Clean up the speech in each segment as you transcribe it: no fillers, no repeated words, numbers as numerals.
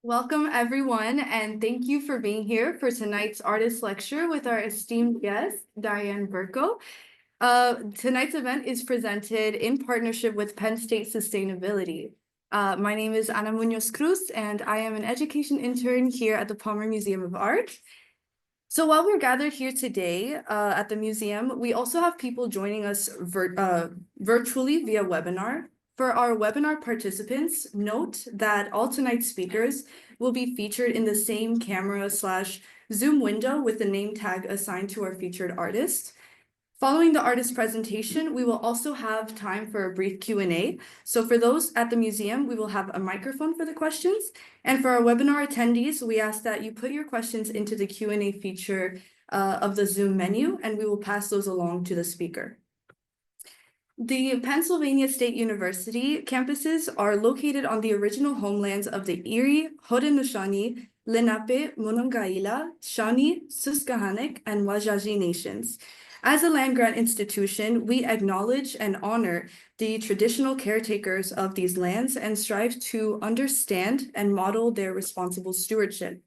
Welcome, everyone, and thank you for being here for tonight's artist lecture with our esteemed guest, Diane Burko. Tonight's event is presented in partnership with Penn State Sustainability. My name is Ana Munoz Cruz, and I am an education intern here at the Palmer Museum of Art. So while we're gathered here today at the museum, we also have people joining us virtually via webinar. For our webinar participants, note that all tonight's speakers will be featured in the same camera/Zoom window with the name tag assigned to our featured artist. Following the artist presentation, we will also have time for a brief Q&A. So for those at the museum, we will have a microphone for the questions. And for our webinar attendees, we ask that you put your questions into the Q&A feature of the Zoom menu, and we will pass those along to the speaker. The Pennsylvania State University campuses are located on the original homelands of the Erie, Haudenosaunee, Lenape, Monongahela, Shawnee, Susquehannock, and Wajaji nations. As a land-grant institution, we acknowledge and honor the traditional caretakers of these lands and strive to understand and model their responsible stewardship.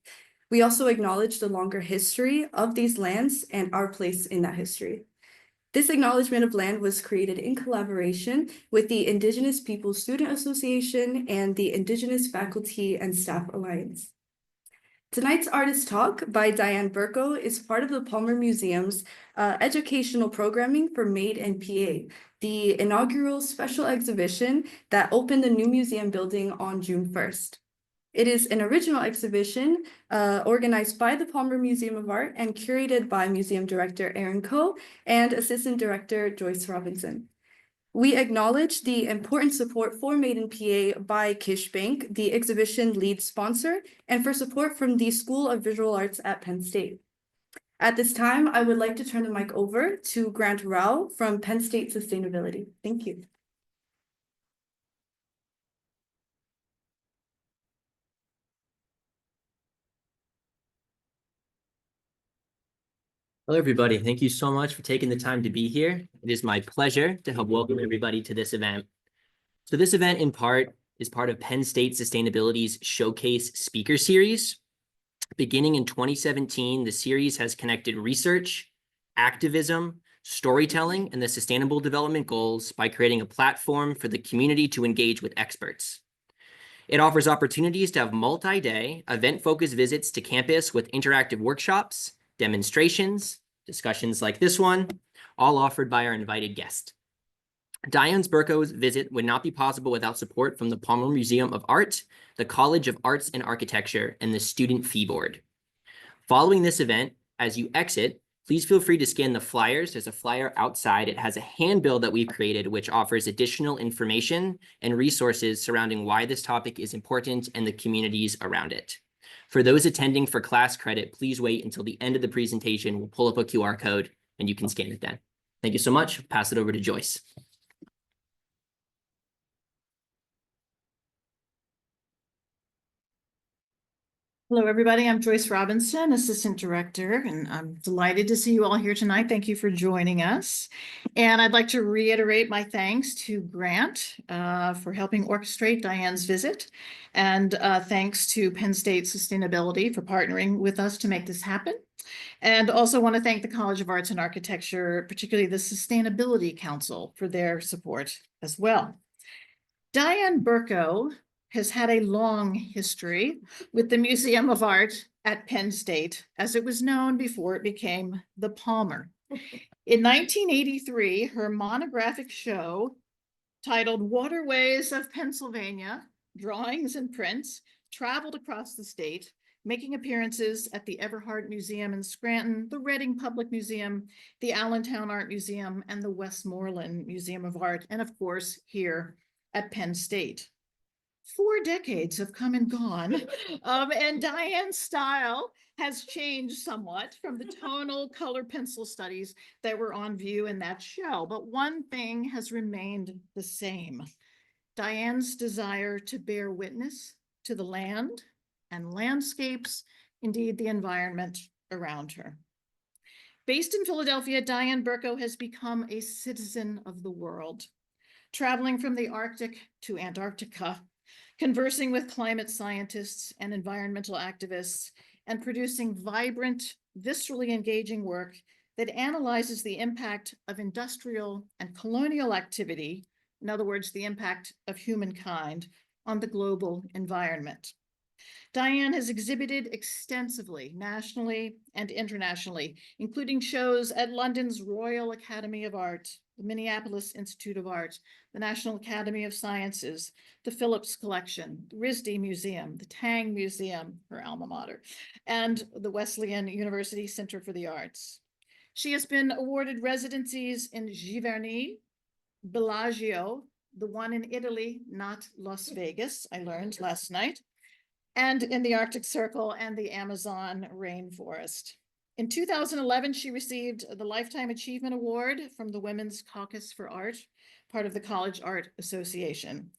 We also acknowledge the longer history of these lands and our place in that history. This acknowledgement of land was created in collaboration with the Indigenous Peoples Student Association and the Indigenous Faculty and Staff Alliance. Tonight's artist talk by Diane Burko is part of the Palmer Museum's educational programming for Made in PA, the inaugural special exhibition that opened the new museum building on June 1st. It is an original exhibition organized by the Palmer Museum of Art and curated by Museum Director Aaron Coe and Assistant Director Joyce Robinson. We acknowledge the important support for Made in PA by Kish Bank, the exhibition lead sponsor, and for support from the School of Visual Arts at Penn State. At this time, I would like to turn the mic over to Grant Rao from Penn State Sustainability. Thank you. Hello, everybody. Thank you so much for taking the time to be here. It is my pleasure to help welcome everybody to this event. So this event, in part, is part of Penn State Sustainability's Showcase Speaker Series. Beginning in 2017, the series has connected research, activism, storytelling, and the Sustainable Development Goals by creating a platform for the community to engage with experts. It offers opportunities to have multi-day, event-focused visits to campus with interactive workshops, demonstrations, discussions like this one, all offered by our invited guest. Diane Burko's visit would not be possible without support from the Palmer Museum of Art, the College of Arts and Architecture, and the Student Fee Board. Following this event, as you exit, please feel free to scan the flyers. There's a flyer outside. It has a handbill that we've created, which offers additional information and resources surrounding why this topic is important and the communities around it. For those attending for class credit, please wait until the end of the presentation. We'll pull up a QR code and you can scan it then. Thank you so much. Pass it over to Joyce. Hello, everybody. I'm Joyce Robinson, Assistant Director, and I'm delighted to see you all here tonight. Thank you for joining us. And I'd like to reiterate my thanks to Grant for helping orchestrate Diane's visit. And thanks to Penn State Sustainability for partnering with us to make this happen. And also want to thank the College of Arts and Architecture, particularly the Sustainability Council, for their support as well. Diane Burko has had a long history with the Museum of Art at Penn State, as it was known before it became the Palmer. In 1983, her monographic show titled Waterways of Pennsylvania, Drawings and Prints, traveled across the state, making appearances at the Everhart Museum in Scranton, the Reading Public Museum, the Allentown Art Museum, and the Westmoreland Museum of Art, and of course, here at Penn State. 4 decades have come and gone, and Diane's style has changed somewhat from the tonal color pencil studies that were on view in that show. But one thing has remained the same: Diane's desire to bear witness to the land and landscapes, indeed the environment around her. Based in Philadelphia, Diane Burko has become a citizen of the world, traveling from the Arctic to Antarctica, conversing with climate scientists and environmental activists, and producing vibrant, viscerally engaging work that analyzes the impact of industrial and colonial activity, in other words, the impact of humankind on the global environment. Diane has exhibited extensively, nationally and internationally, including shows at London's Royal Academy of Art, the Minneapolis Institute of Art, the National Academy of Sciences, the Phillips Collection, the RISD Museum, the Tang Museum, her alma mater, and the Wesleyan University Center for the Arts. She has been awarded residencies in Giverny, Bellagio, the one in Italy, not Las Vegas, I learned last night, and in the Arctic Circle and the Amazon rainforest. In 2011, she received the Lifetime Achievement Award from the Women's Caucus for Art, part of the College Art Association.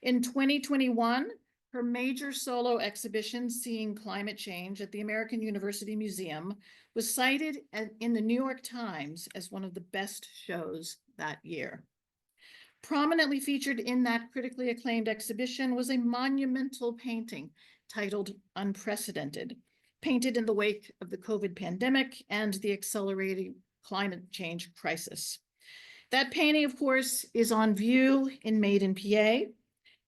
In 2021, her major solo exhibition, Seeing Climate Change at the American University Museum, was cited in the New York Times as one of the best shows that year. Prominently featured in that critically acclaimed exhibition was a monumental painting titled Unprecedented, painted in the wake of the COVID pandemic and the accelerating climate change crisis. That painting, of course, is on view in Made in PA,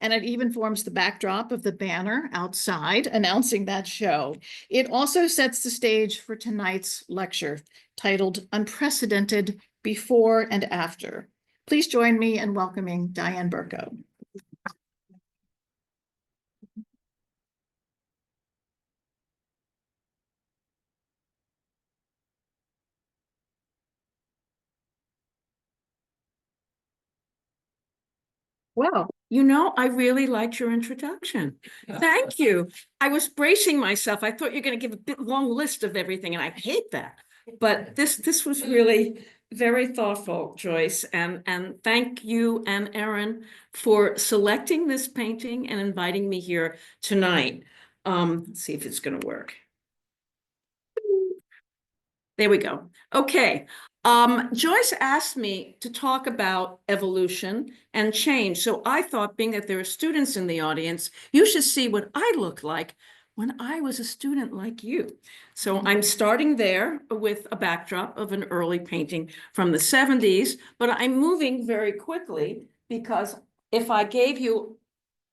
and it even forms the backdrop of the banner outside announcing that show. It also sets the stage for tonight's lecture, titled Unprecedented Before and After. Please join me in welcoming Diane Burko. Well, you know, I really liked your introduction. Thank you. I was bracing myself. I thought you were going to give a bit long list of everything, and I hate that. But this was really very thoughtful, Joyce. And thank you and Erin for selecting this painting and inviting me here tonight. Let's see if it's going to work. There we go. Okay. Joyce asked me to talk about evolution and change. So I thought, being that there are students in the audience, you should see what I looked like when I was a student like you. So I'm starting there with a backdrop of an early painting from the 70s, but I'm moving very quickly because if I gave you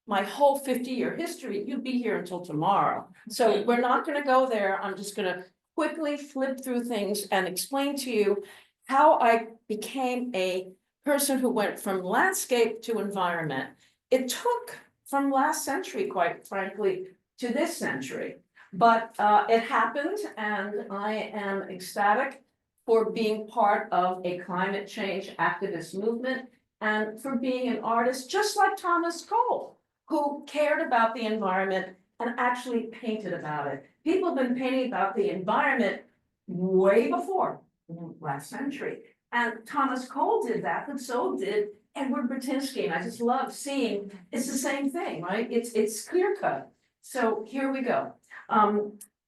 my whole 50-year history, you'd be here until tomorrow. So we're not going to go there. I'm just going to quickly flip through things and explain to you how I became a person who went from landscape to environment. It took from last century, quite frankly, to this century, but it happened, and I am ecstatic for being part of a climate change activist movement and for being an artist just like Thomas Cole, who cared about the environment and actually painted about it. People have been painting about the environment way before last century. And Thomas Cole did that, but so did Edward Bratinsky. And I just love seeing, it's the same thing, right? It's clear cut. So here we go.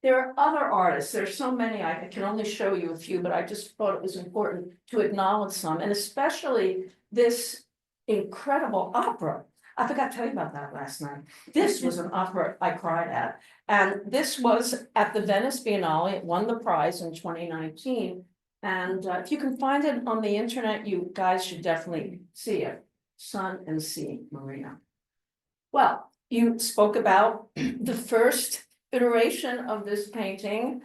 There are other artists. There's so many, I can only show you a few, but I just thought it was important to acknowledge some, and especially this incredible opera. I forgot to tell you about that last night. This was an opera I cried at. And this was at the Venice Biennale. It won the prize in 2019. And if you can find it on the internet, you guys should definitely see it. Sun and Sea, Marina. Well, you spoke about the first iteration of this painting.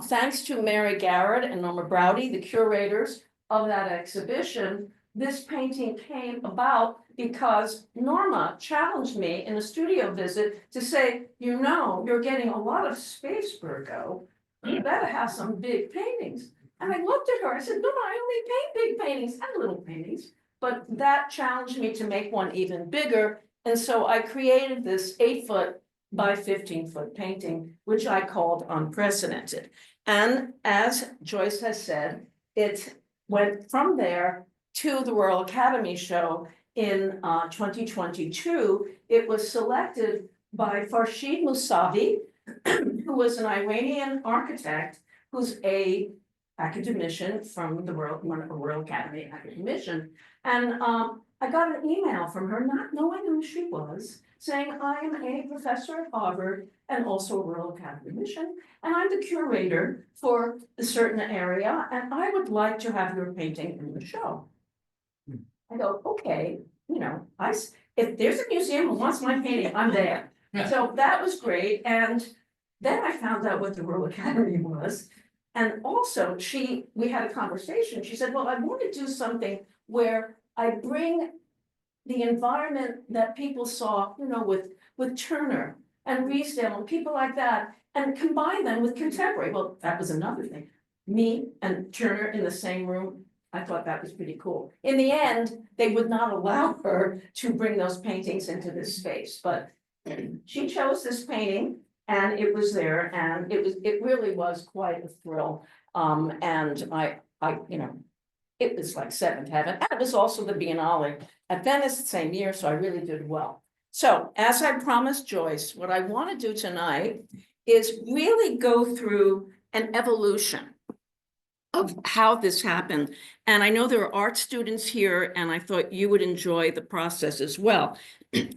Thanks to Mary Garrett and Norma Browdy, the curators of that exhibition, this painting came about because Norma challenged me in a studio visit to say, you know, you're getting a lot of space, Burko. You better have some big paintings. And I looked at her, I said, no, I only paint big paintings and little paintings. But that challenged me to make one even bigger. And so I created this 8-foot by 15-foot painting, which I called Unprecedented. And as Joyce has said, it went from there to the Royal Academy show in 2022. It was selected by Farshid Mousavi, who was an Iranian architect, who's a academician from the Royal Academy academician. And I got an email from her, not knowing who she was, saying, I am a professor at Harvard and also a Rural Academy mission, and I'm the curator for a certain area, and I would like to have your painting in the show. I go, okay, if there's a museum who wants my painting, I'm there. So that was great, and then I found out what the Rural Academy was. And also, we had a conversation, she said, well, I want to do something where I bring the environment that people saw, with Turner and Riesdale and people like that, and combine them with contemporary. Well, that was another thing. Me and Turner in the same room, I thought that was pretty cool. In the end, they would not allow her to bring those paintings into this space, but she chose this painting and it was there, and it really was quite a thrill. And I, it was like seventh heaven. And it was also the Biennale at Venice the same year, so I really did well. So as I promised Joyce, what I want to do tonight is really go through an evolution of how this happened. And I know there are art students here, and I thought you would enjoy the process as well.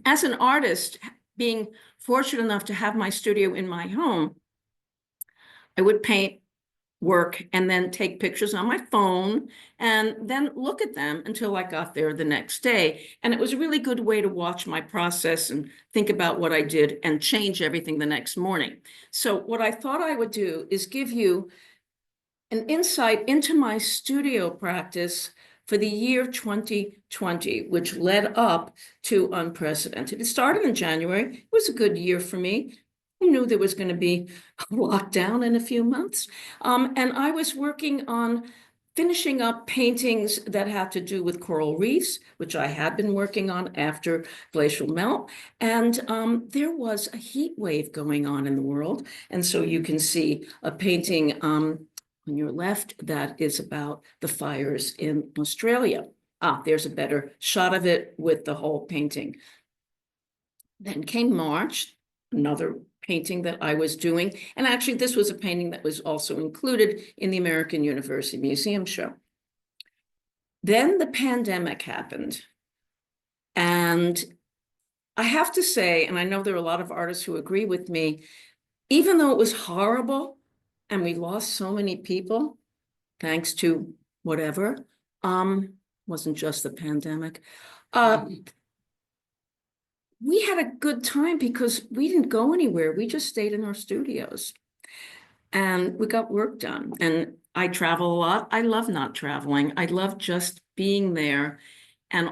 As an artist, being fortunate enough to have my studio in my home, I would paint, work, and then take pictures on my phone and then look at them until I got there the next day. And it was a really good way to watch my process and think about what I did and change everything the next morning. So what I thought I would do is give you an insight into my studio practice for the year 2020, which led up to unprecedented. It started in January. It was a good year for me. Who knew there was going to be a lockdown in a few months? And I was working on finishing up paintings that had to do with coral reefs, which I had been working on after glacial melt. And there was a heat wave going on in the world. And so you can see a painting on your left that is about the fires in Australia. There's a better shot of it with the whole painting. Then came March, another painting that I was doing. And actually, this was a painting that was also included in the American University Museum show. Then the pandemic happened. And I have to say, and I know there are a lot of artists who agree with me, even though it was horrible and we lost so many people, thanks to whatever, wasn't just the pandemic, we had a good time because we didn't go anywhere. We just stayed in our studios and we got work done. And I travel a lot. I love not traveling. I love just being there. And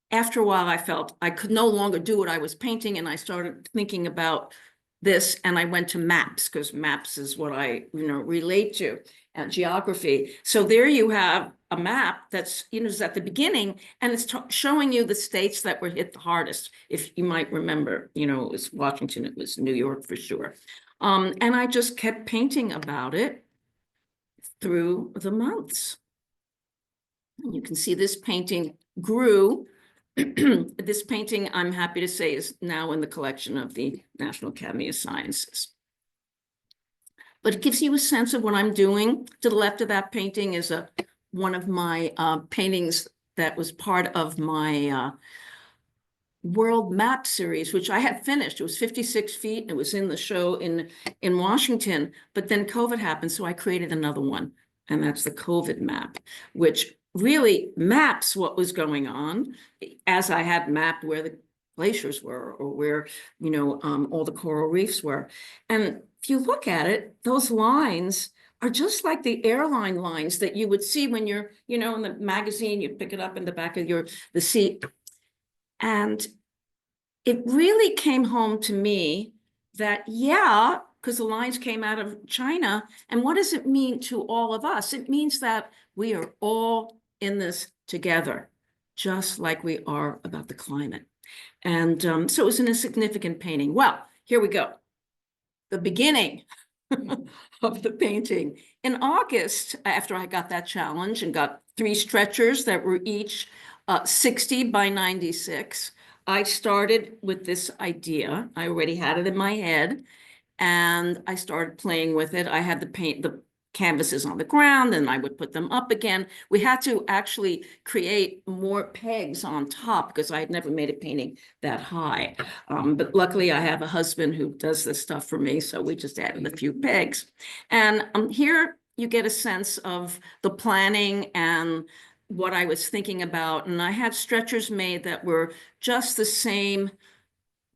after a while, I felt I could no longer do what I was painting. And I started thinking about this, and I went to maps because maps is what I relate to, and geography. So there you have a map that's is at the beginning, and it's showing you the states that were hit the hardest. If you might remember, it was Washington, it was New York for sure. And I just kept painting about it through the months. You can see this painting grew. This painting, I'm happy to say, is now in the collection of the National Academy of Sciences. But it gives you a sense of what I'm doing. To the left of that painting is one of my paintings that was part of my world map series, which I had finished. It was 56 feet. And it was in the show in Washington, but then COVID happened. So I created another one, and that's the COVID map, which really maps what was going on, as I had mapped where the glaciers were or where, all the coral reefs were. And if you look at it, those lines are just like the airline lines that you would see when you're, in the magazine, you pick it up in the back of the seat. And it really came home to me that, yeah, because the lines came out of China. And what does it mean to all of us? It means that we are all in this together, just like we are about the climate. And so it was an insignificant painting. Well, here we go. The beginning of the painting. In August, after I got that challenge and got 3 stretchers that were each 60 by 96, I started with this idea. I already had it in my head, and I started playing with it. I had the canvases on the ground, and I would put them up again. We had to actually create more pegs on top because I had never made a painting that high. But luckily I have a husband who does this stuff for me, so we just added a few pegs. And here you get a sense of the planning and what I was thinking about. And I had stretchers made that were just the same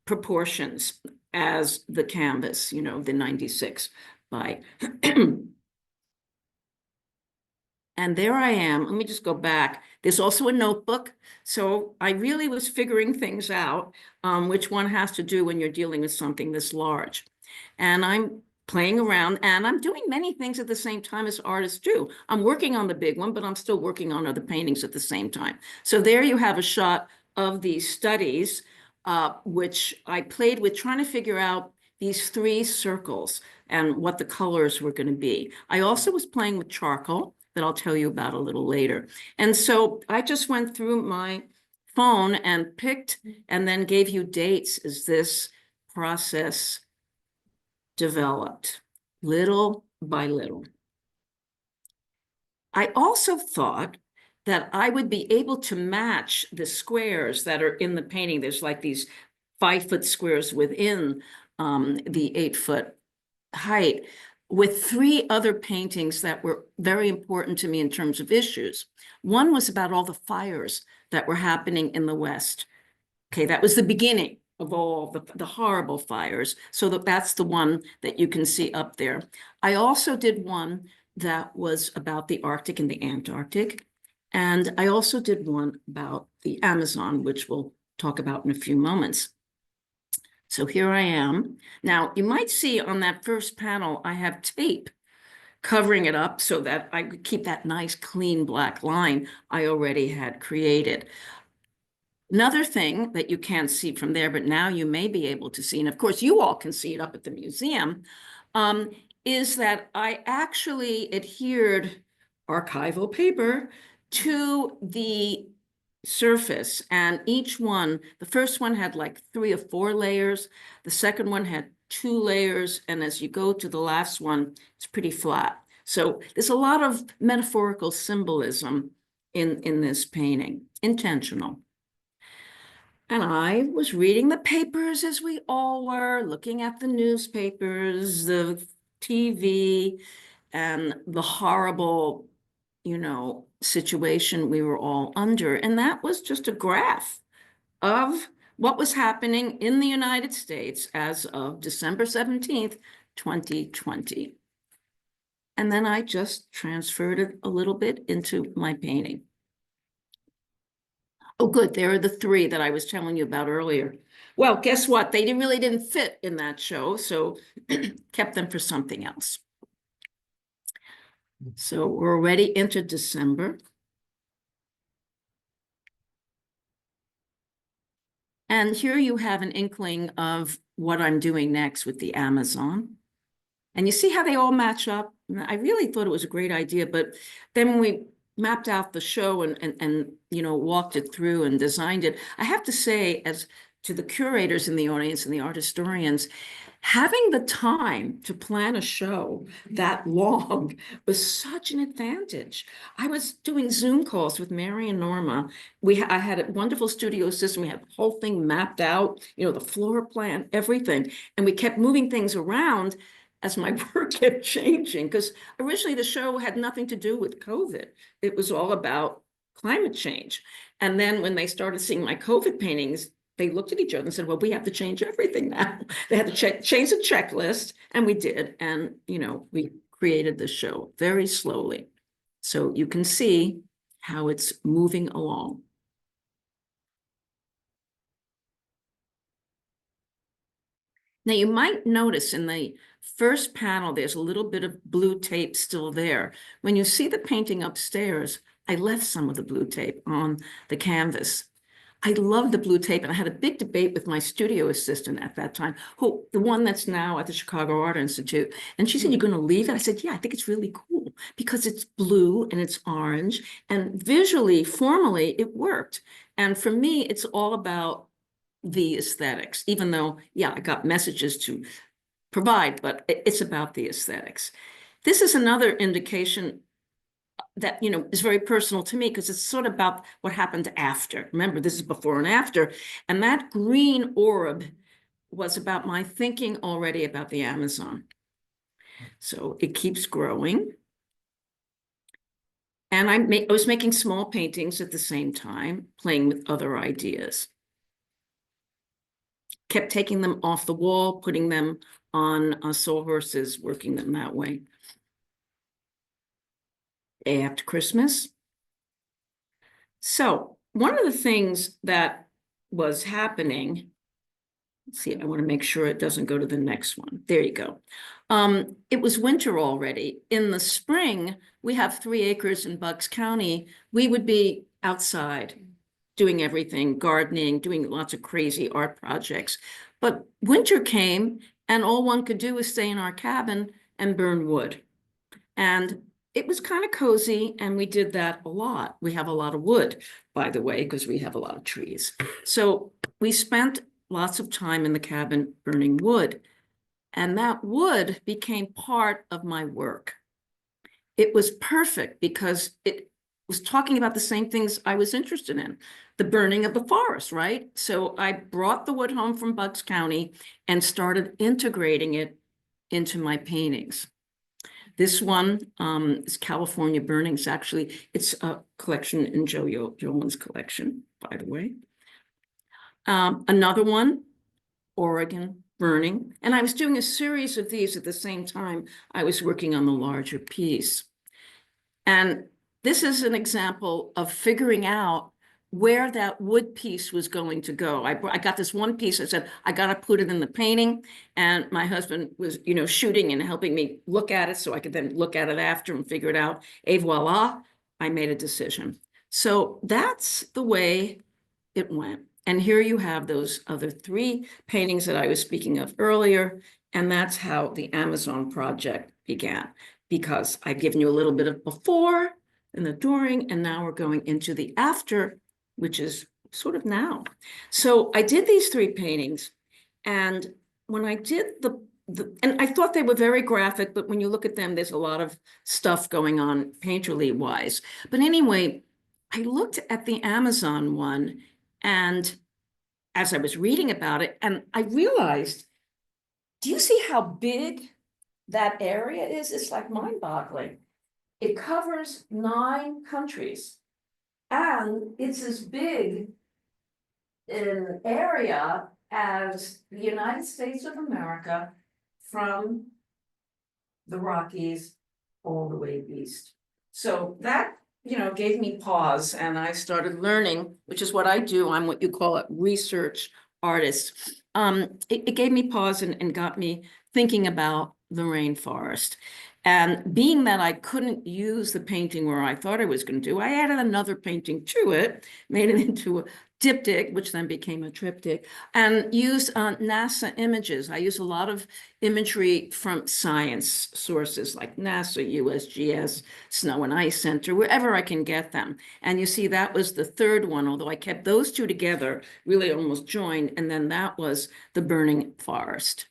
proportions as the canvas, you know, the 96 by. And there I am. Let me just go back. There's also a notebook. So I really was figuring things out, which one has to do when you're dealing with something this large. And I'm playing around, and I'm doing many things at the same time as artists do. I'm working on the big one, but I'm still working on other paintings at the same time. So there you have a shot of these studies, which I played with trying to figure out these 3 circles and what the colors were going to be. I also was playing with charcoal that I'll tell you about a little later. And so I just went through my phone and picked and then gave you dates as this process developed little by little. I also thought that I would be able to match the squares that are in the painting. There's like these 5-foot squares within the 8-foot height with 3 other paintings that were very important to me in terms of issues. One was about all the fires that were happening in the West. Okay, that was the beginning of all the horrible fires. So that's the one that you can see up there. I also did one that was about the Arctic and the Antarctic. And I also did one about the Amazon, which we'll talk about in a few moments. So here I am. Now, you might see on that first panel, I have tape covering it up so that I could keep that nice, clean black line I already had created. Another thing that you can't see from there, but now you may be able to see, and of course you all can see it up at the museum, is that I actually adhered archival paper to the surface, and each one, the first one had like 3 or 4 layers, the second one had 2 layers, and as you go to the last one, it's pretty flat. So there's a lot of metaphorical symbolism in this painting, intentional. And I was reading the papers as we all were, looking at the newspapers, the TV, and the horrible, you know, situation we were all under. And that was just a graph of what was happening in the United States as of December 17th, 2020. And then I just transferred it a little bit into my painting. Oh, good. There are the 3 that I was telling you about earlier. Well, guess what? They really didn't fit in that show, so kept them for something else. So we're already into December. And here you have an inkling of what I'm doing next with the Amazon. And you see how they all match up? I really thought it was a great idea, but then when we mapped out the show and you know, walked it through and designed it, I have to say, as to the curators in the audience and the art historians, having the time to plan a show that long was such an advantage. I was doing Zoom calls with Mary and Norma. I had a wonderful studio system. We had the whole thing mapped out, you know, the floor plan, everything. And we kept moving things around as my work kept changing, because originally the show had nothing to do with COVID. It was all about climate change. And then when they started seeing my COVID paintings, they looked at each other and said, well, we have to change everything now. They had to change the checklist, and we did. And, you know, we created the show very slowly. So you can see how it's moving along. Now, you might notice in the first panel, there's a little bit of blue tape still there. When you see the painting upstairs, I left some of the blue tape on the canvas. I love the blue tape, and I had a big debate with my studio assistant at that time, who the one that's now at the Chicago Art Institute. And she said, "You're going to leave it?" I said, "Yeah, I think it's really cool because it's blue and it's orange, and visually, formally, it worked." And for me, it's all about the aesthetics, even though, yeah, I got messages to provide, but it's about the aesthetics. This is another indication that, you know, is very personal to me because it's sort of about what happened after. Remember, this is before and after. And that green orb was about my thinking already about the Amazon. So it keeps growing. And I was making small paintings at the same time, playing with other ideas. Kept taking them off the wall, putting them on sawhorses, working them that way. Day after Christmas. So one of the things that was happening, let's see, I want to make sure it doesn't go to the next one. There you go. It was winter already. In the spring, we have 3 acres in Bucks County. We would be outside doing everything, gardening, doing lots of crazy art projects. But winter came and all one could do was stay in our cabin and burn wood. And it was kind of cozy, and we did that a lot. We have a lot of wood, by the way, because we have a lot of trees. So we spent lots of time in the cabin burning wood, and that wood became part of my work. It was perfect because it was talking about the same things I was interested in, the burning of the forest, right? So I brought the wood home from Bucks County and started integrating it into my paintings. This one is California Burnings. Actually, it's a collection in Joe Yolen's collection, by the way. Another one, Oregon Burning. And I was doing a series of these at the same time I was working on the larger piece. And this is an example of figuring out where that wood piece was going to go. I got this one piece, I said, I got to put it in the painting. And my husband was, you know, shooting and helping me look at it so I could then look at it after and figure it out. Et voila, I made a decision. So that's the way it went. And here you have those other 3 paintings that I was speaking of earlier. And that's how the Amazon project began, because I've given you a little bit of before and the during, and now we're going into the after, which is sort of now. So I did these 3 paintings, and when I did and I thought they were very graphic, but when you look at them, there's a lot of stuff going on painterly wise. But anyway, I looked at the Amazon one, and as I was reading about it, and I realized, do you see how big that area is? It's like mind-boggling. It covers 9 countries. And it's as big an area as the United States of America from the Rockies all the way east. So that, you know, gave me pause, and I started learning, which is what I do. I'm what you call a research artist. It gave me pause and got me thinking about the rainforest. And being that I couldn't use the painting where I thought I was going to do, I added another painting to it, made it into a diptych, which then became a triptych, and used NASA images. I use a lot of imagery from science sources like NASA, USGS, Snow and Ice Center, wherever I can get them. And you see that was the 3rd one, although I kept those 2 together, really almost joined, and then that was the burning forest.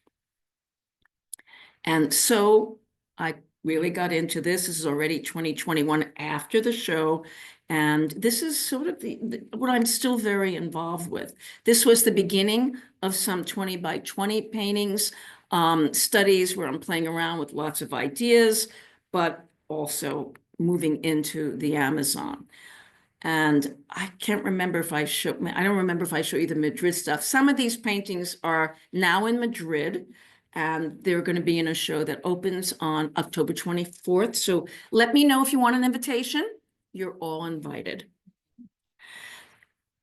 And so I really got into this. This is already 2021 after the show. And this is sort of what I'm still very involved with. This was the beginning of some 20 by 20 paintings, studies where I'm playing around with lots of ideas, but also moving into the Amazon. And I can't remember if I don't remember if I show you the Madrid stuff. Some of these paintings are now in Madrid, and they're going to be in a show that opens on October 24th. So let me know if you want an invitation. You're all invited.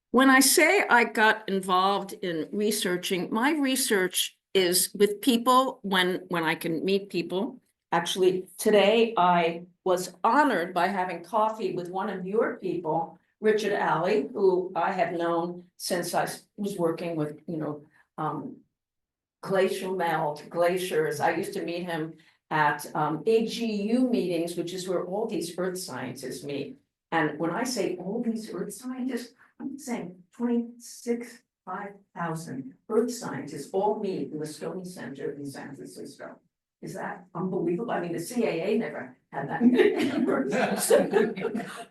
When I say I got involved in researching, my research is with people when I can meet people. Actually, today I was honored by having coffee with one of your people, Richard Alley, who I have known since I was working with, you know, glacial melt, glaciers. I used to meet him at AGU meetings, which is where all these earth scientists meet. And when I say all these earth scientists, I'm saying 5,000 earth scientists all meet in the Stony Center in San Francisco. Is that unbelievable? I mean, the CAA never had that.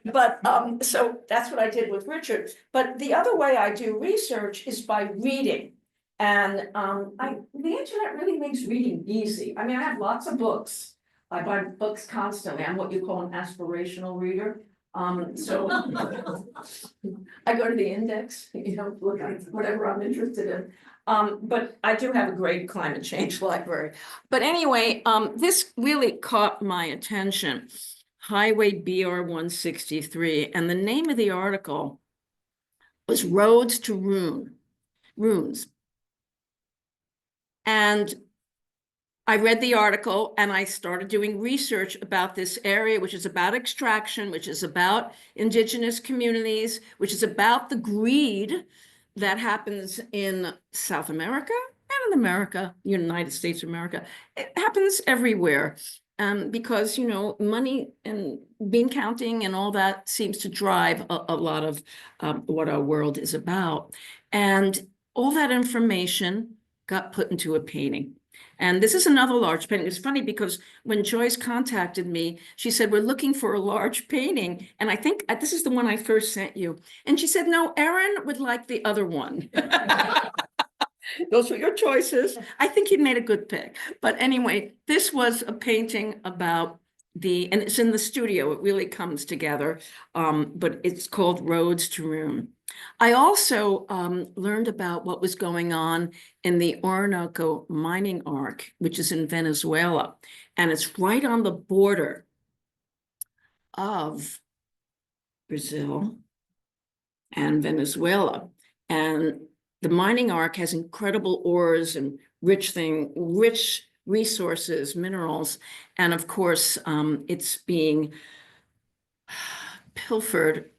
But so that's what I did with Richard. But the other way I do research is by reading. And the internet really makes reading easy. I mean, I have lots of books. I buy books constantly. I'm what you call an aspirational reader. So I go to the index, look at whatever I'm interested in. But I do have a great climate change library. But anyway, this really caught my attention. Highway BR 163, and the name of the article was Roads to Ruins. And I read the article and I started doing research about this area, which is about extraction, which is about indigenous communities, which is about the greed that happens in South America and in America, United States of America. It happens everywhere because, money and bean counting and all that seems to drive a lot of what our world is about. And all that information got put into a painting. And this is another large painting. It's funny because when Joyce contacted me, she said, we're looking for a large painting. And I think this is the one I first sent you. And she said, no, Erin would like the other one. Those were your choices. I think you made a good pick. But anyway, this was a painting about and it's in the studio. It really comes together. But it's called Roads to Ruin. I also learned about what was going on in the Orinoco mining arc, which is in Venezuela, and it's right on the border of Brazil and Venezuela. And the mining arc has incredible ores and rich resources, minerals, and of course, it's being pilfered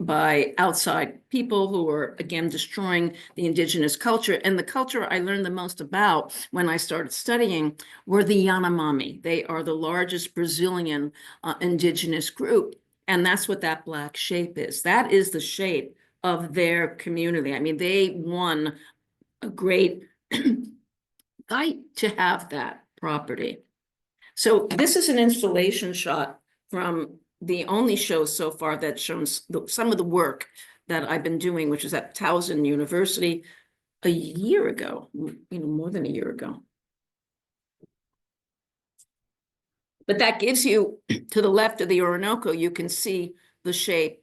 by outside people who are, again, destroying the indigenous culture. And the culture I learned the most about when I started studying were the Yanomami. They are the largest Brazilian indigenous group. And that's what that black shape is. That is the shape of their community. I mean, they won a great fight to have that property. So this is an installation shot from the only show so far that shows some of the work that I've been doing, which is at Towson University a year ago, more than a year ago. But that gives you, to the left of the Orinoco, you can see the shape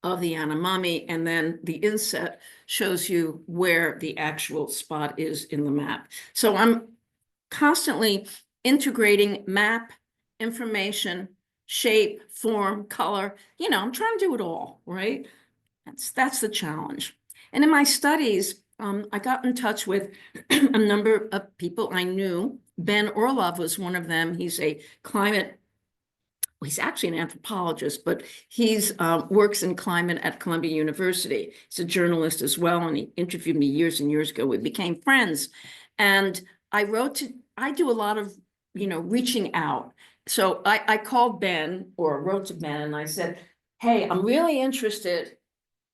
of the Yanomami, and then the inset shows you where the actual spot is in the map. So I'm constantly integrating map, information, shape, form, color. I'm trying to do it all, right? That's the challenge. And in my studies, I got in touch with a number of people I knew. Ben Orlov was one of them. He's actually an anthropologist, but he's works in climate at Columbia University. He's a journalist as well, and he interviewed me years and years ago. We became friends. And I do a lot of, reaching out. So I called Ben, or wrote to Ben, and I said, hey, I'm really interested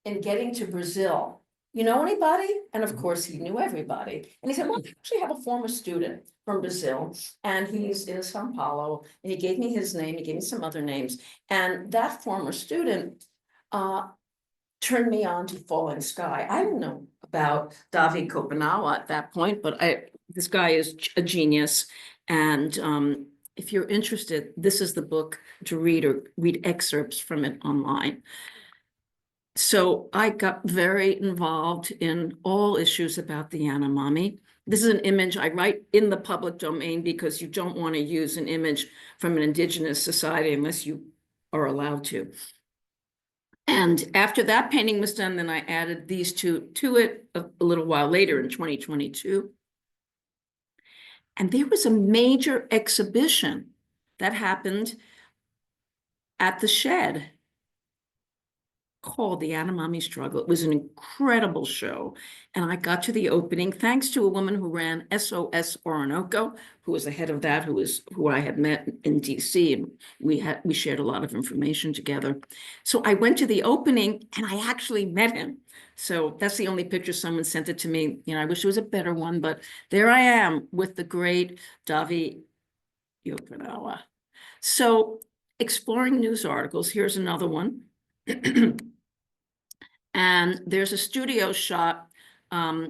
in getting to Brazil. You know anybody? And of course, he knew everybody. And he said, well, I actually have a former student from Brazil, and he's in Sao Paulo. And he gave me his name. He gave me some other names. And that former student turned me on to Falling Sky. I didn't know about Davi Kopenawa at that point, but this guy is a genius. And if you're interested, this is the book to read, or read excerpts from it online. So I got very involved in all issues about the Yanomami. This is an image I write in the public domain because you don't want to use an image from an indigenous society unless you are allowed to. And after that painting was done, then I added these two to it a little while later in 2022. And there was a major exhibition that happened at the Shed called The Yanomami Struggle. It was an incredible show. And I got to the opening thanks to a woman who ran SOS Orinoco, who was the head of that, who I had met in DC, and we shared a lot of information together. So I went to the opening and I actually met him. So that's the only picture. Someone sent it to me. You know, I wish it was a better one, but there I am with the great Davi Yokonawa. So exploring news articles, here's another one. And there's a studio shot. I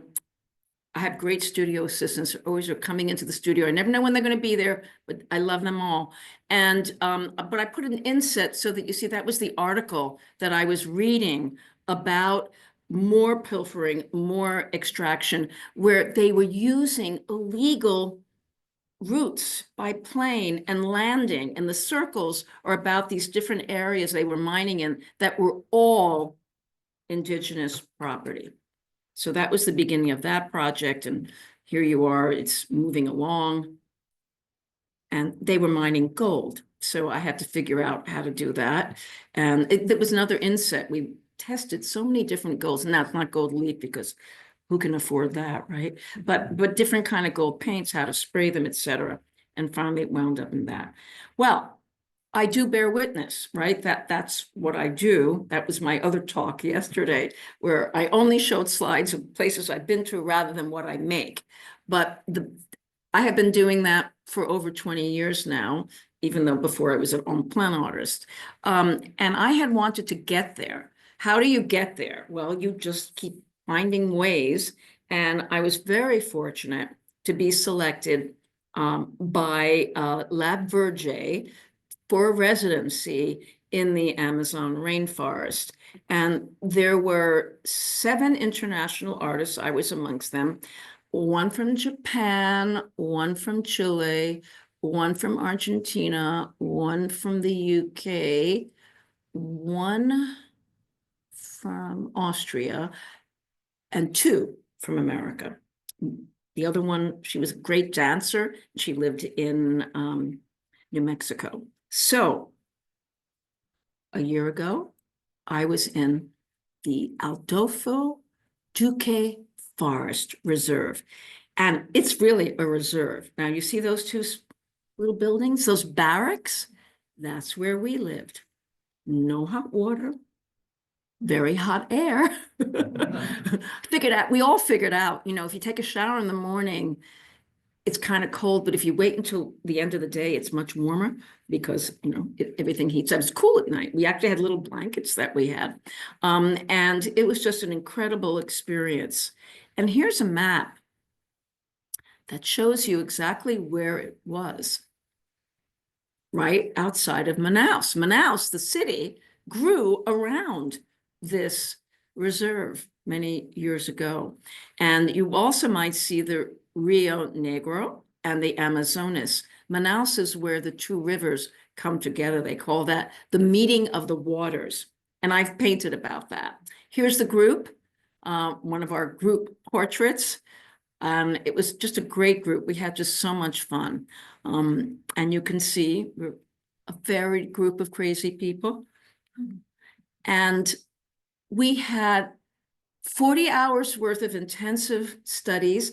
have great studio assistants who always are coming into the studio. I never know when they're going to be there, but I love them all. And but I put an inset so that you see that was the article that I was reading about more pilfering, more extraction, where they were using illegal routes by plane and landing. And the circles are about these different areas they were mining in that were all indigenous property. So that was the beginning of that project. And here you are, it's moving along. And they were mining gold. So I had to figure out how to do that. And there was another inset. We tested so many different golds. Now it's not gold leaf because who can afford that, right? But different kind of gold paints, how to spray them, etc. And finally it wound up in that. Well, I do bear witness, right? That's what I do. That was my other talk yesterday, where I only showed slides of places I've been to rather than what I make. But I have been doing that for over 20 years now, even though before I was an on-plan artist. And I had wanted to get there. How do you get there? Well, you just keep finding ways. And I was very fortunate to be selected by Lab Verge for a residency in the Amazon rainforest. And there were 7 international artists, I was amongst them, one from Japan, one from Chile, one from Argentina, one from the UK, one from Austria, and 2 from America. The other one, she was a great dancer. She lived in New Mexico. So a year ago, I was in the Aldolfo Duque Forest Reserve, and it's really a reserve. Now you see those 2 little buildings, those barracks, that's where we lived. No hot water, very hot air. We all figured out, you know, if you take a shower in the morning, it's kind of cold, but if you wait until the end of the day, it's much warmer because, you know, everything heats up. It's cool at night. We actually had little blankets that we had. And it was just an incredible experience. And here's a map that shows you exactly where it was, right outside of Manaus. Manaus, the city, grew around this reserve many years ago. And you also might see the Rio Negro and the Amazonas. Manaus is where the 2 rivers come together. They call that the meeting of the waters. And I've painted about that. Here's the group, one of our group portraits. It was just a great group. We had just so much fun. And you can see we're a varied group of crazy people. And we had 40 hours worth of intensive studies.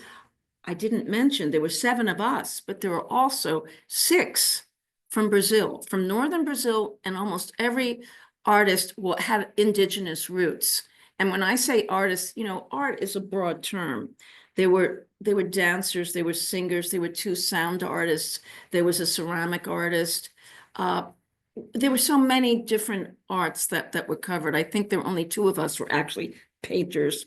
I didn't mention there were 7 of us, but there were also 6 from Brazil, from northern Brazil, and almost every artist had indigenous roots. And when I say artists, you know, art is a broad term. They were dancers, they were singers, there were 2 sound artists, there was a ceramic artist. There were so many different arts that were covered. I think there were only 2 of us were actually painters.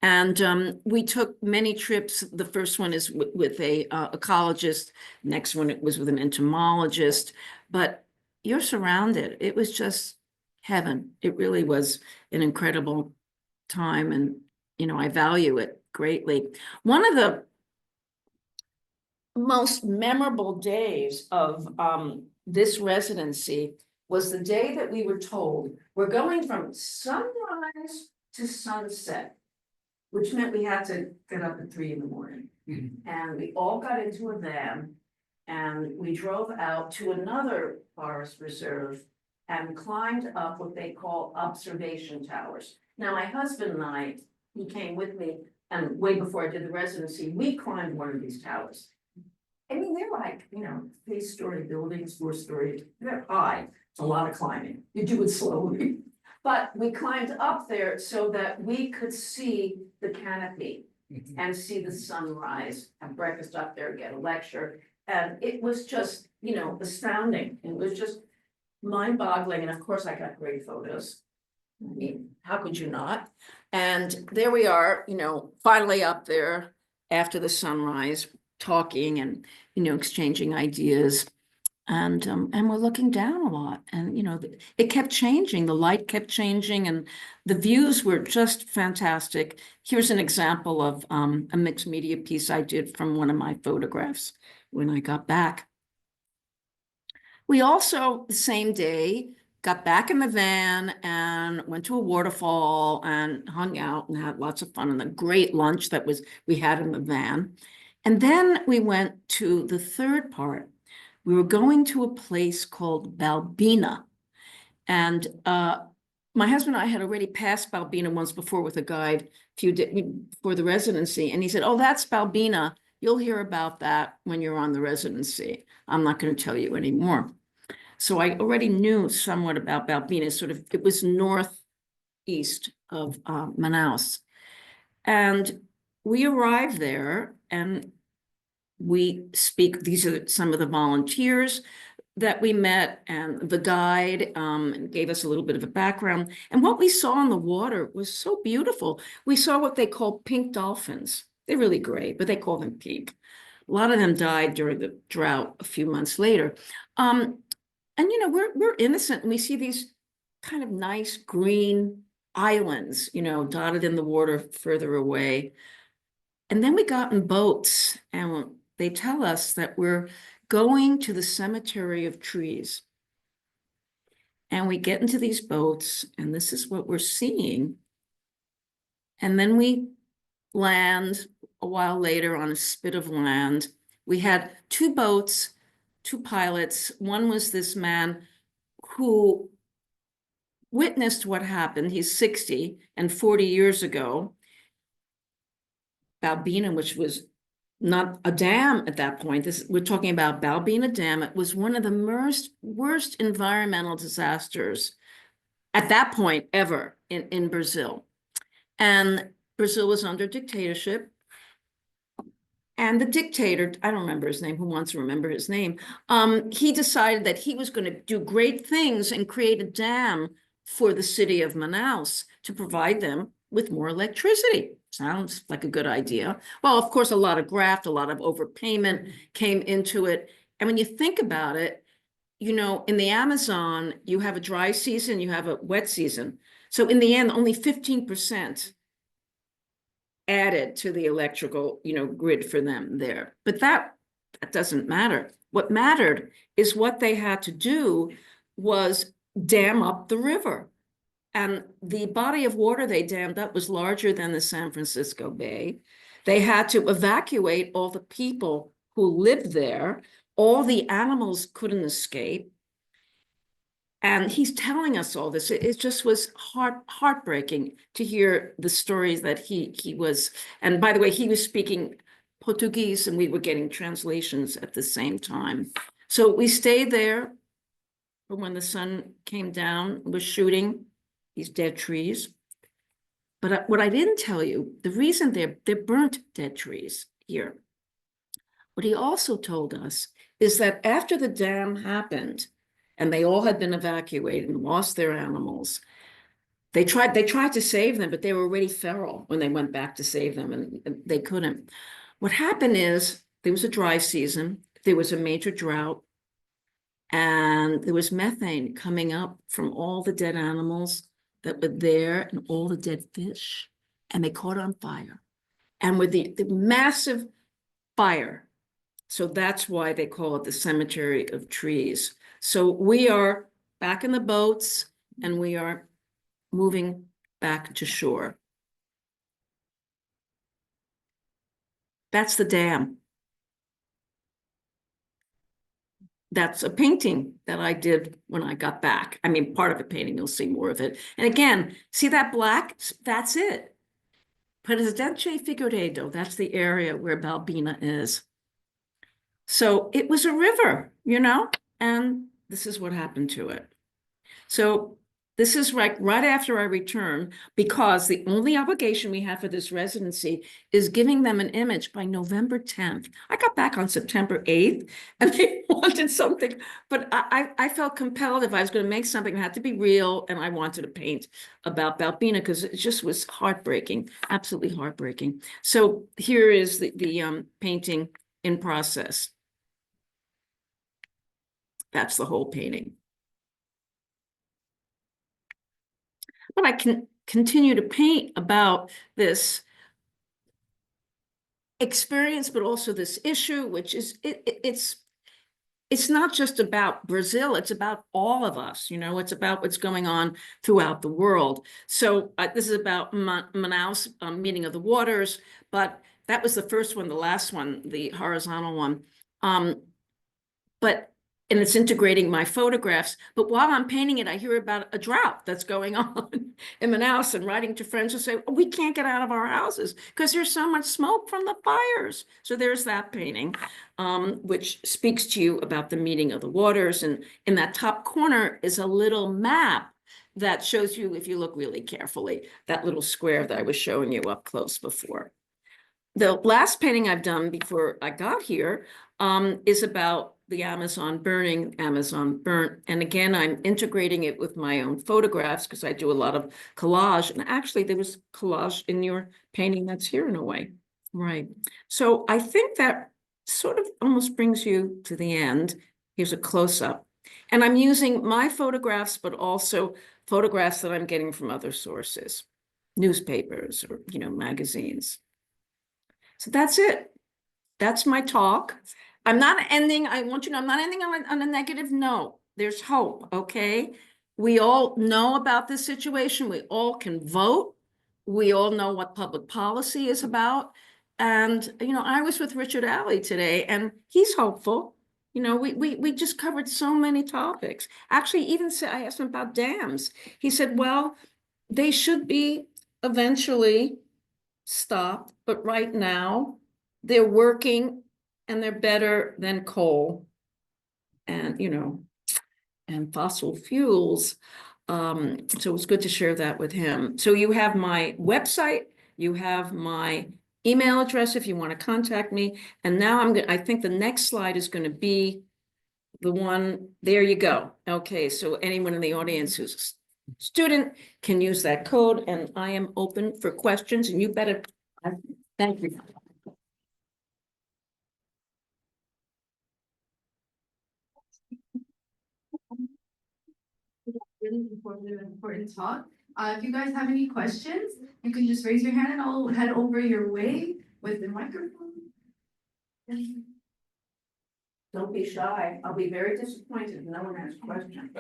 And we took many trips. The first one is with a ecologist. Next one it was with an entomologist. But you're surrounded. It was just heaven. It really was an incredible time, and you know I value it greatly. One of the most memorable days of this residency was the day that we were told we're going from sunrise to sunset, which meant we had to get up at 3 in the morning. And we all got into a van and we drove out to another forest reserve and climbed up what they call observation towers. Now, my husband and I, he came with me, and way before I did the residency, we climbed one of these towers. I mean, they're like, 3-story buildings, 4-story, they're high. It's a lot of climbing. You do it slowly. But we climbed up there so that we could see the canopy and see the sunrise, have breakfast up there, get a lecture. And it was just, astounding. It was just mind-boggling. And of course, I got great photos. I mean, how could you not? And there we are, finally up there after the sunrise, talking and, exchanging ideas. And we're looking down a lot, and it kept changing, the light kept changing, and the views were just fantastic. Here's an example of a mixed media piece I did from one of my photographs when I got back. We also, the same day, got back in the van and went to a waterfall and hung out and had lots of fun, and a great lunch that we had in the van. And then we went to the third part. We were going to a place called Balbina. And my husband and I had already passed Balbina once before with a guide for the residency. And he said, "Oh, that's Balbina. You'll hear about that when you're on the residency. I'm not going to tell you anymore." So I already knew somewhat about Balbina. It was northeast of Manaus. And we arrived there, and we speak, these are some of the volunteers that we met, and the guide gave us a little bit of a background. And what we saw in the water was so beautiful. We saw what they call pink dolphins. They're really great, but they call them pink. A lot of them died during the drought a few months later. And we're innocent, and we see these kind of nice green islands, dotted in the water further away. And then we got in boats, and they tell us that we're going to the cemetery of trees. And we get into these boats, and this is what we're seeing. And then we land a while later on a spit of land. We had 2 boats, 2 pilots. One was this man who witnessed what happened. He's 60, and 40 years ago, Balbina, which was not a dam at that point. We're talking about Balbina Dam. It was one of the worst environmental disasters at that point ever in Brazil. And Brazil was under dictatorship. And the dictator, I don't remember his name, who wants to remember his name? He decided that he was going to do great things and create a dam for the city of Manaus to provide them with more electricity. Sounds like a good idea. Well, of course, a lot of graft, a lot of overpayment came into it. And when you think about it, in the Amazon, you have a dry season, you have a wet season. So in the end, only 15% added to the electrical, grid for them there. But that doesn't matter. What mattered is what they had to do was dam up the river. And the body of water they dammed up was larger than the San Francisco Bay. They had to evacuate all the people who lived there. All the animals couldn't escape. And he's telling us all this. It just was heartbreaking to hear the stories that he was. And by the way, he was speaking Portuguese, and we were getting translations at the same time. So we stayed there for when the sun came down, was shooting these dead trees. But what I didn't tell you, the reason they're burnt dead trees here, what he also told us is that after the dam happened and they all had been evacuated and lost their animals, they tried to save them, but they were already feral when they went back to save them, and they couldn't. What happened is there was a dry season, there was a major drought, and there was methane coming up from all the dead animals that were there and all the dead fish, and they caught on fire. And with the massive fire, so that's why they call it the cemetery of trees. So we are back in the boats, and we are moving back to shore. That's the dam. that's a painting that I did when I got back. I mean, part of a painting, you'll see more of it. And again, see that black? That's it. Presidente Figueiredo, that's the area where Balbina is. So it was a river, you know, and this is what happened to it. So this is right after I return, because the only obligation we have for this residency is giving them an image by November 10th. I got back on September 8th and they wanted something, but I felt compelled if I was going to make something, it had to be real. And I wanted to paint about Balbina because it just was heartbreaking, absolutely heartbreaking. So here is the painting in process. That's the whole painting. But I can continue to paint about this experience, but also this issue, which is it's not just about Brazil, it's about all of us, you know, it's about what's going on throughout the world. So this is about Manaus meeting of the waters, but that was the first one, the last one, the horizontal one. And it's integrating my photographs. But while I'm painting it, I hear about a drought that's going on in Manaus, and writing to friends who say, oh, we can't get out of our houses because there's so much smoke from the fires. So there's that painting, which speaks to you about the meeting of the waters. And in that top corner is a little map that shows you, if you look really carefully, that little square that I was showing you up close before. The last painting I've done before I got here is about the Amazon burning, Amazon burnt. And again, I'm integrating it with my own photographs because I do a lot of collage. And actually there was collage in your painting that's here in a way. Right. So I think that sort of almost brings you to the end. Here's a close-up. And I'm using my photographs, but also photographs that I'm getting from other sources, newspapers or, you know, magazines. So that's it. That's my talk. I'm not ending, I want you to know, I'm not ending on a negative note. There's hope, okay? We all know about this situation. We all can vote. We all know what public policy is about. And, you know, I was with Richard Alley today, and he's hopeful. You know, we just covered so many topics. Actually, even I asked him about dams. He said, well, they should be eventually stopped, but right now they're working and they're better than coal and, you know, and fossil fuels. So it's good to share that with him. So you have my website, you have my email address if you want to contact me. And now I think the next slide is going to be the one, there you go. Okay, so anyone in the audience who's a student can use that code, and I am open for questions, and you better, thank you. Really important talk. If you guys have any questions, you can just raise your hand and I'll head over your way with the microphone. Don't be shy. I'll be very disappointed if no one has questions.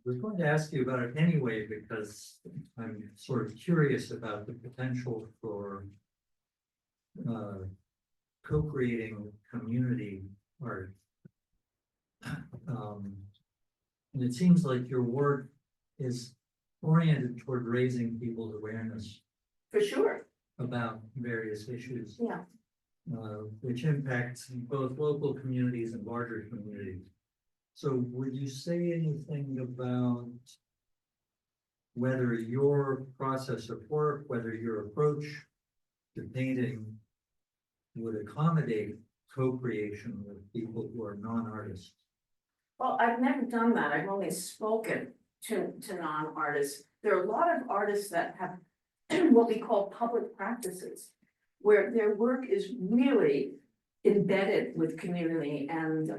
Was going to ask you about it anyway, because I'm sort of curious about the potential for co-creating community art. And it seems like your work is oriented toward raising people's awareness For sure. about various issues, Yeah. which impacts both local communities and larger communities. So would you say anything about whether your process of work, whether your approach to painting would accommodate co-creation with people who are non-artists? Well, I've never done that. I've only spoken to non-artists. There are a lot of artists that have what we call public practices, where their work is really embedded with community, and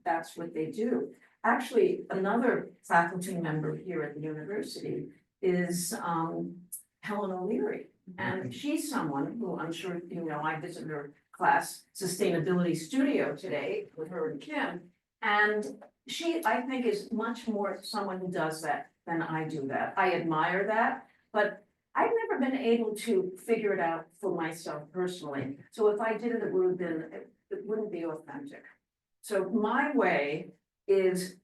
that's what they do. Actually, another faculty member here at the university is Helen O'Leary, and she's someone who I'm sure you know. I visited her class, Sustainability Studio, today with her and Kim, and she, I think, is much more someone who does that than I do that. I admire that, but I've never been able to figure it out for myself personally. So if I did it, it would have been, it wouldn't be authentic. So my way is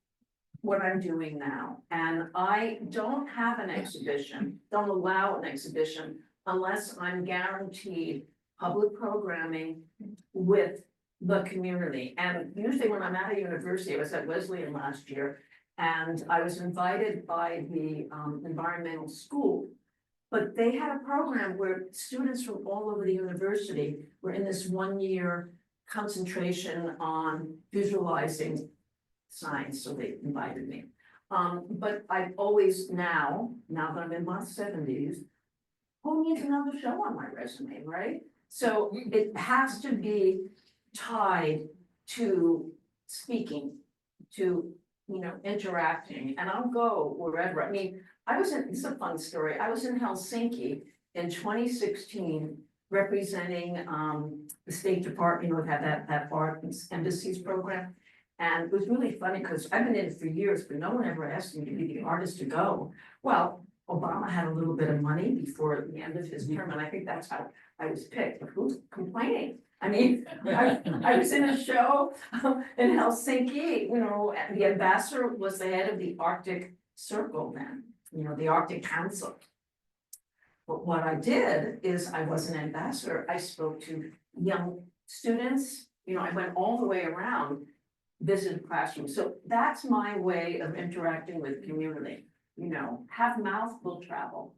what I'm doing now. And I don't have an exhibition, don't allow an exhibition unless I'm guaranteed public programming with the community. And usually when I'm at a university, I was at Wesleyan last year, and I was invited by the environmental school. But they had a program where students from all over the university were in this 1 year concentration on visualizing science, so they invited me. But I've always now that I'm in my 70s, who needs another show on my resume, right? So it has to be tied to speaking, to, interacting, and I'll go wherever. I mean, it's a fun story. I was in Helsinki in 2016 representing the State Department, who had that art embassies program. And it was really funny because I've been in it for years, but no one ever asked me to be the artist to go. Well, Obama had a little bit of money before the end of his term, and I think that's how I was picked. But who's complaining? I mean, I was in a show in Helsinki, the ambassador was the head of the Arctic Circle then, the Arctic Council. But what I did is I was an ambassador. I spoke to young students, I went all the way around, visited classrooms. So that's my way of interacting with community, have mouth will travel.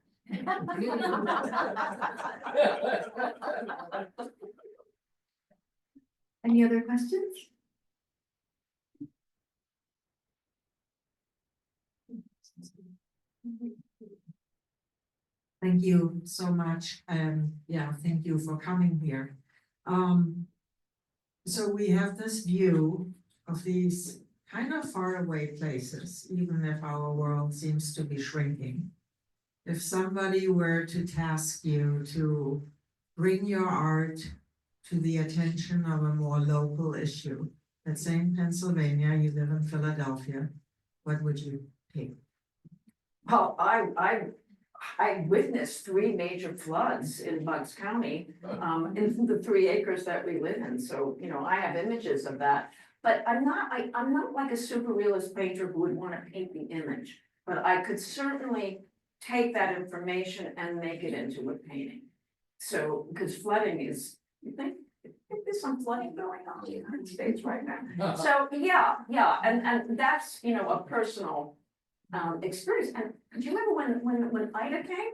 Any other questions? Thank you so much. Yeah, thank you for coming here. So we have this view of these kind of faraway places, even if our world seems to be shrinking. If somebody were to task you to bring your art to the attention of a more local issue, let's say in Pennsylvania, you live in Philadelphia, what would you pick? Well, I witnessed 3 major floods in Bucks County, in the 3 acres that we live in. So, I have images of that. But I'm not like a super realist painter who would want to paint the image, but I could certainly take that information and make it into a painting. So, because flooding is, you think there's some flooding going on in the United States right now. So, yeah, and that's, a personal experience. And do you remember when Ida came?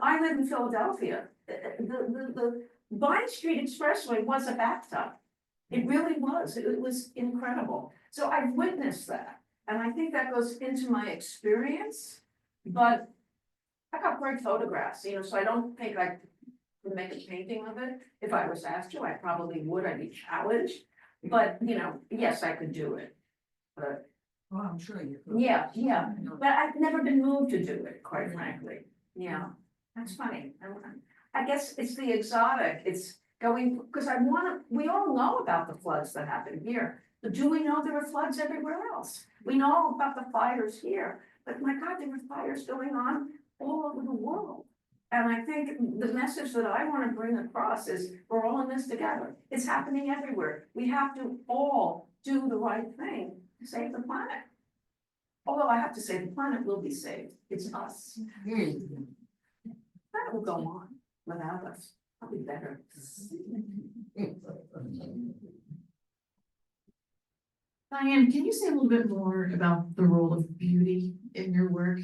I live in Philadelphia. The Vine Street Expressway was a bathtub. It really was. It was incredible. So I've witnessed that. And I think that goes into my experience. But I got great photographs, so I don't think I could make a painting of it. If I was asked to, I probably would. I'd be challenged. But, yes, I could do it. But Oh, I'm sure you could. yeah, but I've never been moved to do it, quite frankly. Yeah, that's funny. I guess it's the exotic, it's going, because we all know about the floods that happened here, but do we know there were floods everywhere else? We know about the fires here, but my God, there were fires going on all over the world. And I think the message that I want to bring across is we're all in this together. It's happening everywhere. We have to all do the right thing to save the planet. Although I have to say, the planet will be saved. It's us. That will go on without us. Probably better. Diane, can you say a little bit more about the role of beauty in your work?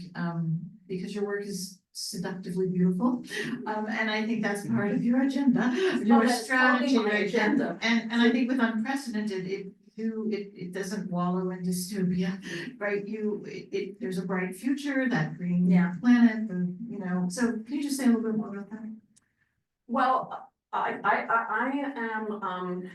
Because your work is seductively beautiful. And I think that's part of your agenda, your that's strategy, totally my right? agenda. And I think with unprecedented, it doesn't wallow in dystopia, right? There's a bright future, that green Yeah. planet, so can you just say a little bit more about that? Well, I am,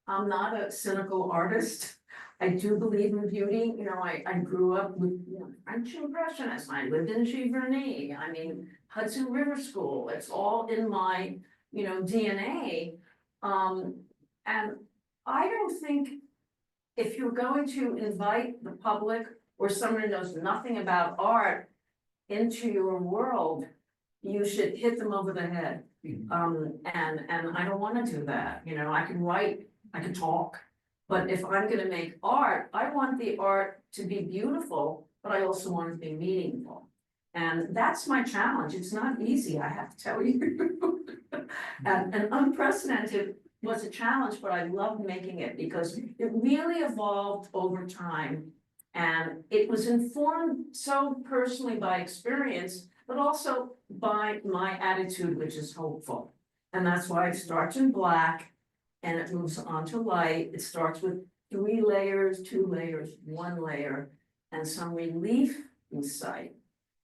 I'm not a cynical artist. I do believe in beauty. I grew up with French Impressionists. I lived in Giverny. I mean, Hudson River School. It's all in my, DNA. And I don't think if you're going to invite the public or someone who knows nothing about art into your world, you should hit them over the head. And I don't want to do that, you know, I can write, I can talk. But if I'm gonna make art, I want the art to be beautiful, but I also want it to be meaningful. And that's my challenge. It's not easy, I have to tell you. And unprecedented was a challenge, but I loved making it because it really evolved over time. And it was informed so personally by experience, but also by my attitude, which is hopeful. And that's why it starts in black and it moves on to light. It starts with 3 layers, 2 layers, 1 layer, and some relief in sight.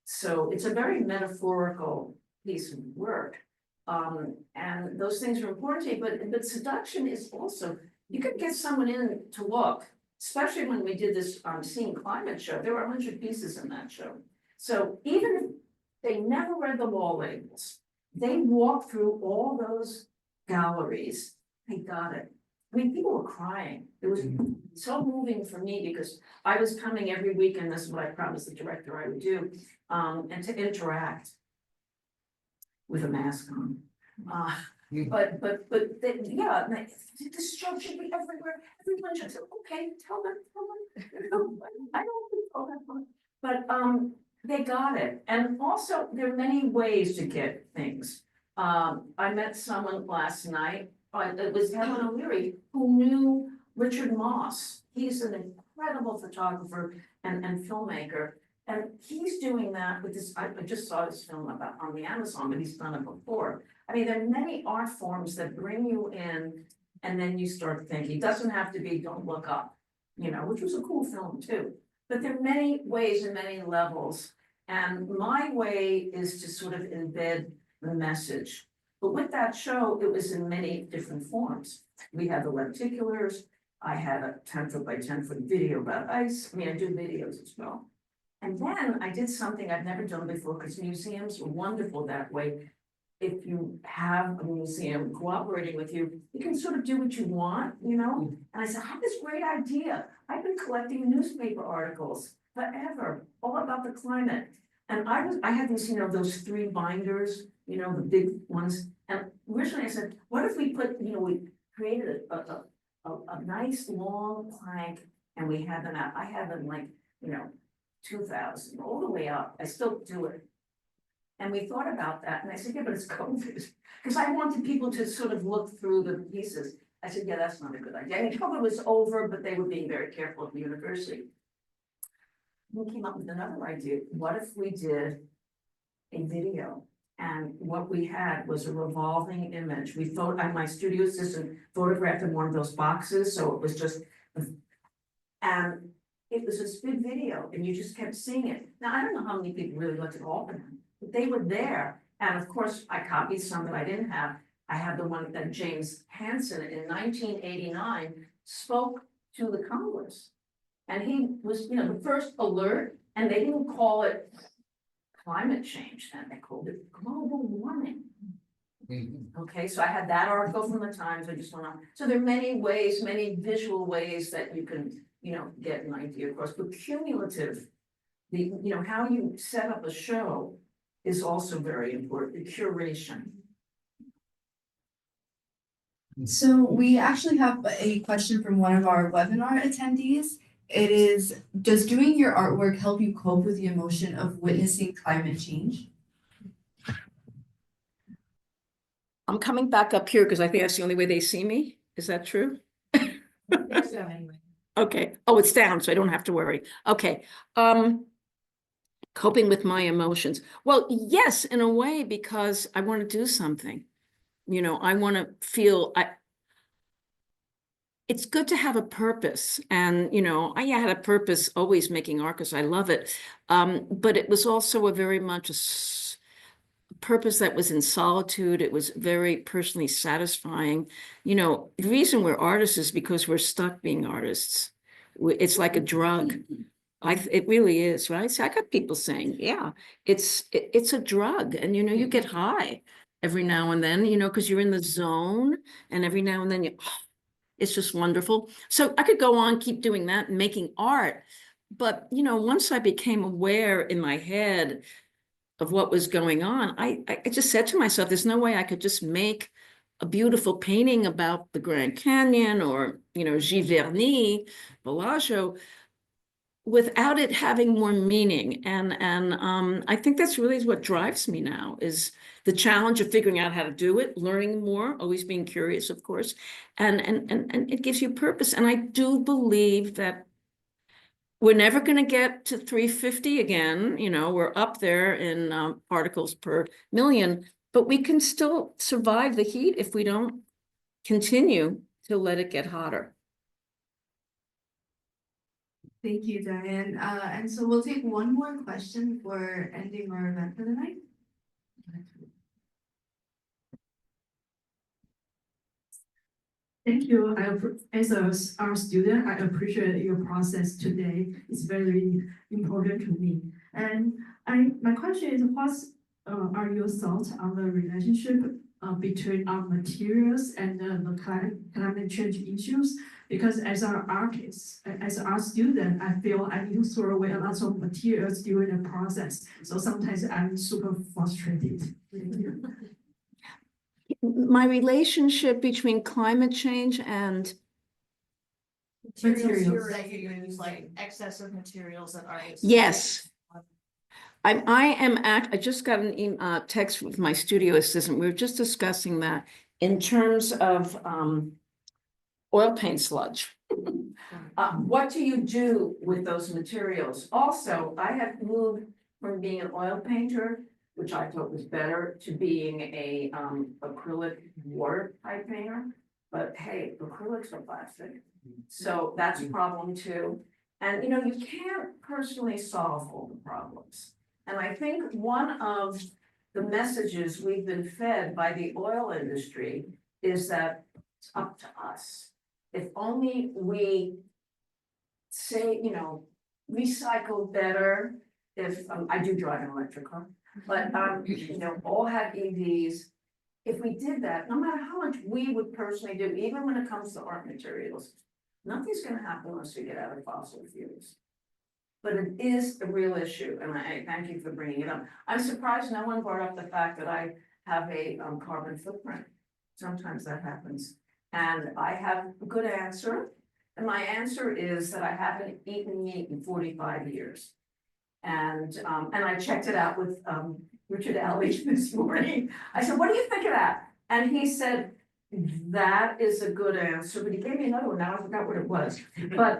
So it's a very metaphorical piece of work. And those things are important to you, but seduction is also, you could get someone in to look, especially when we did this Seeing Climate show, there were 100 pieces in that show. So even if they never read the wall labels, they walked through all those galleries, they got it. I mean, people were crying. It was so moving for me because I was coming every week, and this is what I promised the director I would do, and to interact with a mask on. But yeah, this show should be everywhere. Everyone should say, okay, tell them. I don't think all that fun. But they got it. And also there are many ways to get things. I met someone last night, it was Helen O'Leary, who knew Richard Moss. He's an incredible photographer and filmmaker. And he's doing that with this, I just saw this film about on the Amazon, but he's done it before. I mean, there are many art forms that bring you in and then you start thinking. It doesn't have to be Don't Look Up, you know, which was a cool film too. But there are many ways and many levels. And my way is to sort of embed the message. But with that show, it was in many different forms. We had the lenticulars. I had a 10-foot by 10-foot video about ice. I mean, I do videos as well. And then I did something I've never done before because museums are wonderful that way. If you have a museum cooperating with you, you can sort of do what you want, you know? And I said, I have this great idea. I've been collecting newspaper articles forever, all about the climate. And I had these, you know, those 3 binders, you know, the big ones. And originally I said, what if we put, you know, we created a nice long plank and we had them out. I had them like, you know, 2000, all the way up. I still do it. And we thought about that. And I said, yeah, but it's COVID. Because I wanted people to sort of look through the pieces. I said, yeah, that's not a good idea. I mean, COVID was over, but they were being very careful at the university. We came up with another idea. What if we did a video? And what we had was a revolving image. My studio assistant photographed in one of those boxes. So it was just, and it was this big video and you just kept seeing it. Now, I don't know how many people really looked at all of them, but they were there. And of course, I copied some that I didn't have. I had the one that James Hansen in 1989 spoke to the Congress. And he was, you know, the first alert, and they didn't call it climate change then, they called it global warming. Okay, so I had that article from the Times, I just went on. So there are many ways, many visual ways that you can, you know, get an idea across, but cumulative, you know, how you set up a show is also very important, the curation. So we actually have a question from one of our webinar attendees. It is, does doing your artwork help you cope with the emotion of witnessing climate change? I'm coming back up here because I think that's the only way they see me. Is that true? Okay. Oh, it's down, so I don't have to worry. Okay. Coping with my emotions. Well, yes, in a way, because I want to do something. You know, I want to feel, it's good to have a purpose. And, you know, I had a purpose always making art because I love it. But it was also a very much a purpose that was in solitude. It was very personally satisfying. You know, the reason we're artists is because we're stuck being artists. It's like a drug. It really is, right? So I got people saying, yeah, it's a drug. And, you know, you get high every now and then, you know, because you're in the zone, and every now and then it's just wonderful. So I could go on, keep doing that and making art. But, you know, once I became aware in my head of what was going on, I just said to myself, there's no way I could just make a beautiful painting about the Grand Canyon or, Giverny, Bellagio, without it having more meaning. And I think that's really what drives me now, is the challenge of figuring out how to do it, learning more, always being curious, of course, and it gives you purpose. And I do believe that we're never going to get to 350 again. We're up there in particles per million, but we can still survive the heat if we don't continue to let it get hotter. Thank you, Diane. And so we'll take one more question before ending our event for the night. Thank you. As our student, I appreciate your process today. It's very important to me. And my question is, what are your thoughts on the relationship between our materials and the climate change issues? Because as an artist, as an art student, I feel I need to throw away a lot of materials during the process. So sometimes I'm super frustrated. Thank you. My relationship between climate change and Materials. That you use, like excess of materials that artists. yes, I just got an text with my studio assistant. We were just discussing that in terms of oil paint sludge. What do you do with those materials? Also, I have moved from being an oil painter, which I thought was better, to being a acrylic water type painter. But hey, acrylics are plastic, so that's a problem too. And you can't personally solve all the problems. And I think one of the messages we've been fed by the oil industry is that it's up to us. If only we say, recycle better. If I do drive an electric car, but all have EVs. If we did that, no matter how much we would personally do, even when it comes to art materials, nothing's gonna happen unless we get out of fossil fuels. But it is a real issue, and I thank you for bringing it up. I'm surprised no one brought up the fact that I have a carbon footprint. Sometimes that happens, and I have a good answer. And my answer is that I haven't eaten meat in 45 years. And I checked it out with Richard Alley this morning. I said, what do you think of that? And he said, that is a good answer, but he gave me another one. Now I forgot what it was. But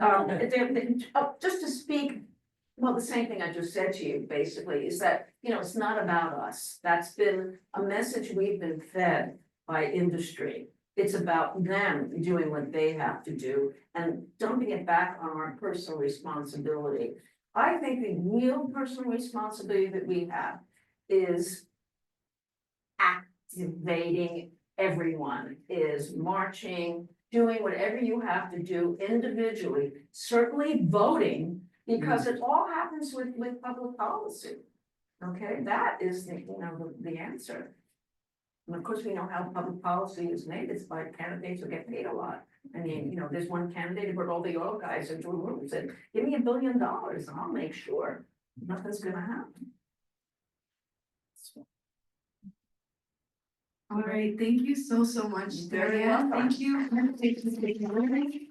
just to speak, well, the same thing I just said to you, basically, is that, it's not about us. That's been a message we've been fed by industry. It's about them doing what they have to do and dumping it back on our personal responsibility. I think the real personal responsibility that we have is activating everyone, is marching, doing whatever you have to do individually, certainly voting, because it all happens with public policy. Okay, that is the answer. And of course, we know how public policy is made. It's by candidates who get paid a lot. I mean, there's one candidate who brought all the oil guys into a room and said, give me $1 billion and I'll make sure nothing's gonna happen. All right, thank you so much, Very Diane. welcome. Thank you.